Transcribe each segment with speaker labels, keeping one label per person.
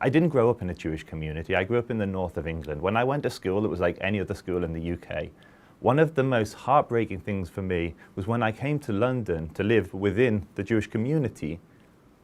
Speaker 1: I didn't grow up in a Jewish community. I grew up in the north of England. When I went to school, it was like any other school in the UK. One of the most heartbreaking things for me was when I came to London to live within the Jewish community,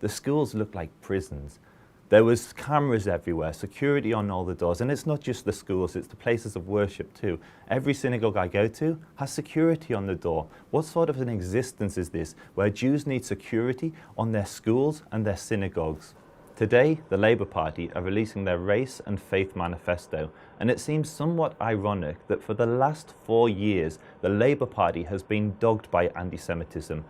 Speaker 1: the schools looked like prisons. There was cameras everywhere, security on all the doors, and it's not just the schools, it's the places of worship too. Every synagogue I go to has security on the door. What sort of an existence is this, where Jews need security on their schools and their synagogues? Today, the Labour Party are releasing their Race and Faith Manifesto, and it seems somewhat ironic that for the last 4 years, the Labour Party has been dogged by anti-Semitism.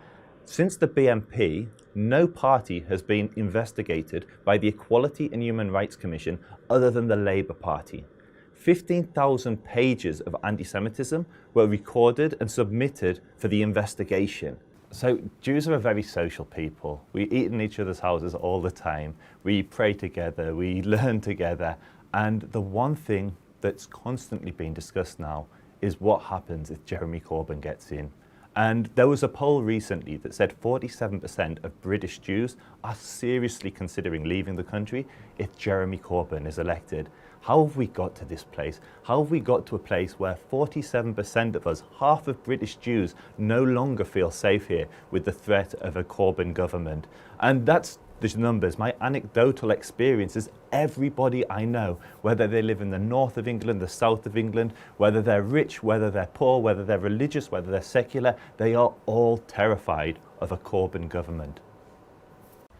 Speaker 1: Since the BNP, no party has been investigated by the Equality and Human Rights Commission other than the Labour Party. 15,000 pages of anti-Semitism were recorded and submitted for the investigation. So Jews are a very social people. We eat in each other's houses all the time. We pray together, we learn together. And the one thing that's constantly being discussed now is what happens if Jeremy Corbyn gets in. And there was a poll recently that said 47% of British Jews are seriously considering leaving the country if Jeremy Corbyn is elected. How have we got to this place? How have we got to a place where 47% of us, half of British Jews, no longer feel safe here with the threat of a Corbyn government? And that's the numbers. My anecdotal experience is everybody I know, whether they live in the north of England, the south of England, whether they're rich, whether they're poor, whether they're religious, whether they're secular, they are all terrified of a Corbyn government.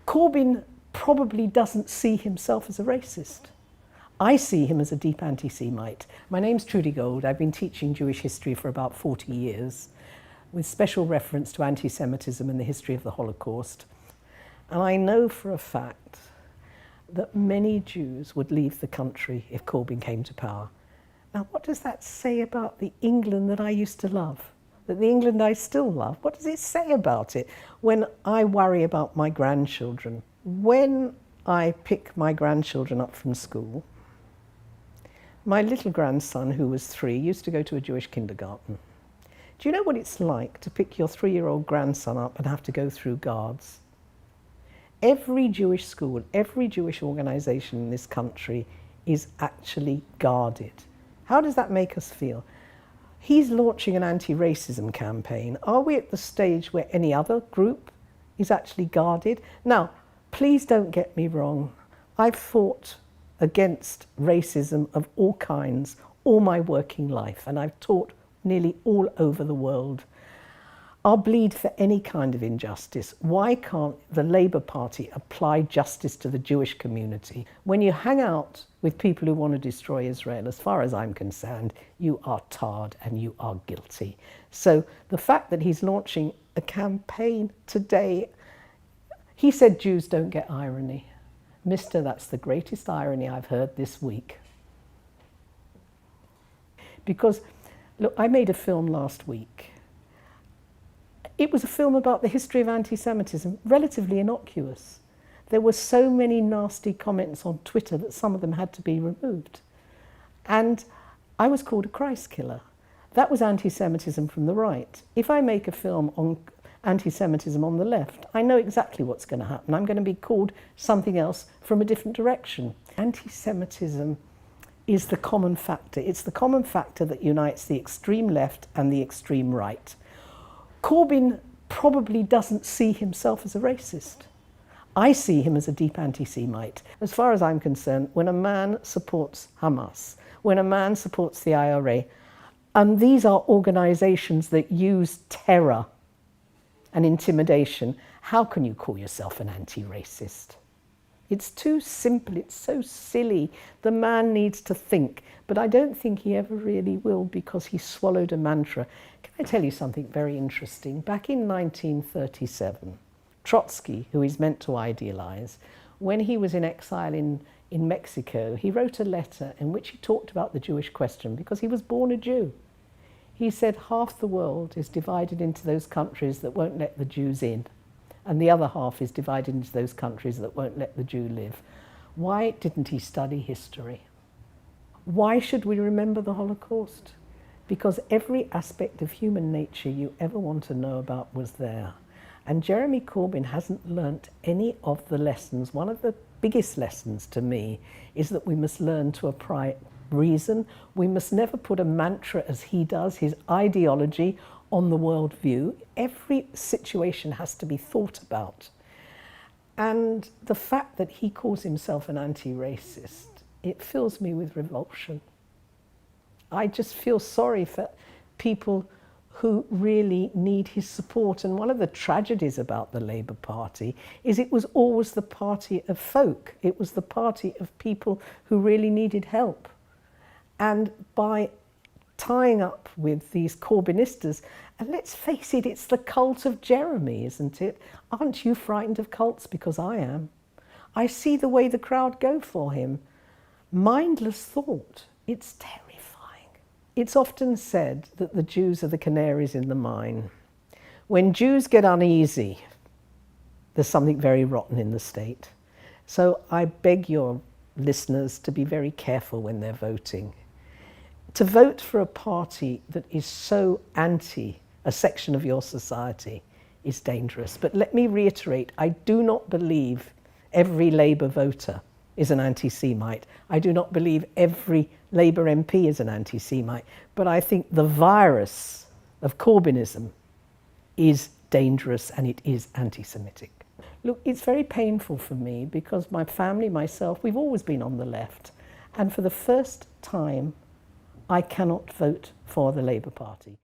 Speaker 2: Corbyn probably doesn't see himself as a racist. I see him as a deep anti-Semite. My name's Trudy Gold. I've been teaching Jewish history for about 40 years, with special reference to anti-Semitism and the history of the Holocaust. And I know for a fact that many Jews would leave the country if Corbyn came to power. Now, what does that say about the England that I used to love? That the England I still love? What does it say about it when I worry about my grandchildren? When I pick my grandchildren up from school, my little grandson, who was 3, used to go to a Jewish kindergarten. Do you know what it's like to pick your 3-year-old grandson up and have to go through guards? Every Jewish school, every Jewish organisation in this country is actually guarded. How does that make us feel? He's launching an anti-racism campaign. Are we at the stage where any other group is actually guarded? Now, please don't get me wrong. I've fought against racism of all kinds all my working life, and I've taught nearly all over the world. I'll bleed for any kind of injustice. Why can't the Labour Party apply justice to the Jewish community? When you hang out with people who want to destroy Israel, as far as I'm concerned, you are tarred and you are guilty. So the fact that he's launching a campaign today, he said Jews don't get irony. Mister, that's the greatest irony I've heard this week. Because, look, I made a film last week. It was a film about the history of anti-Semitism, relatively innocuous. There were so many nasty comments on Twitter that some of them had to be removed. And I was called a Christ killer. That was anti-Semitism from the right. If I make a film on anti-Semitism on the left, I know exactly what's going to happen. I'm going to be called something else from a different direction. Anti-Semitism is the common factor. It's the common factor that unites the extreme left and the extreme right. Corbyn probably doesn't see himself as a racist. I see him as a deep anti-Semite. As far as I'm concerned, when a man supports Hamas, when a man supports the IRA, and these are organisations that use terror and intimidation, how can you call yourself an anti-racist? It's too simple, it's so silly. The man needs to think, but I don't think he ever really will because he swallowed a mantra. Can I tell you something very interesting? Back in 1937, Trotsky, who he's meant to idealise, when he was in exile in Mexico, he wrote a letter in which he talked about the Jewish question because he was born a Jew. He said half the world is divided into those countries that won't let the Jews in, and the other half is divided into those countries that won't let the Jew live. Why didn't he study history? Why should we remember the Holocaust? Because every aspect of human nature you ever want to know about was there. And Jeremy Corbyn hasn't learnt any of the lessons. One of the biggest lessons to me is that we must learn to apply reason. We must never put a mantra, as he does, his ideology, on the worldview. Every situation has to be thought about. And the fact that he calls himself an anti-racist, it fills me with revulsion. I just feel sorry for people who really need his support. And one of the tragedies about the Labour Party is it was always the party of folk. It was the party of people who really needed help. And by tying up with these Corbynistas, and let's face it, it's the cult of Jeremy, isn't it? Aren't you frightened of cults? Because I am. I see the way the crowd go for him. Mindless thought. It's terrifying. It's often said that the Jews are the canaries in the mine. When Jews get uneasy, there's something very rotten in the state. So I beg your listeners to be very careful when they're voting. To vote for a party that is so anti a section of your society is dangerous. But let me reiterate, I do not believe every Labour voter is an anti-Semite. I do not believe every Labour MP is an anti-Semite. But I think the virus of Corbynism is dangerous and it is anti-Semitic. Look, it's very painful for me because my family, myself, we've always been on the left. And for the first time, I cannot vote for the Labour Party.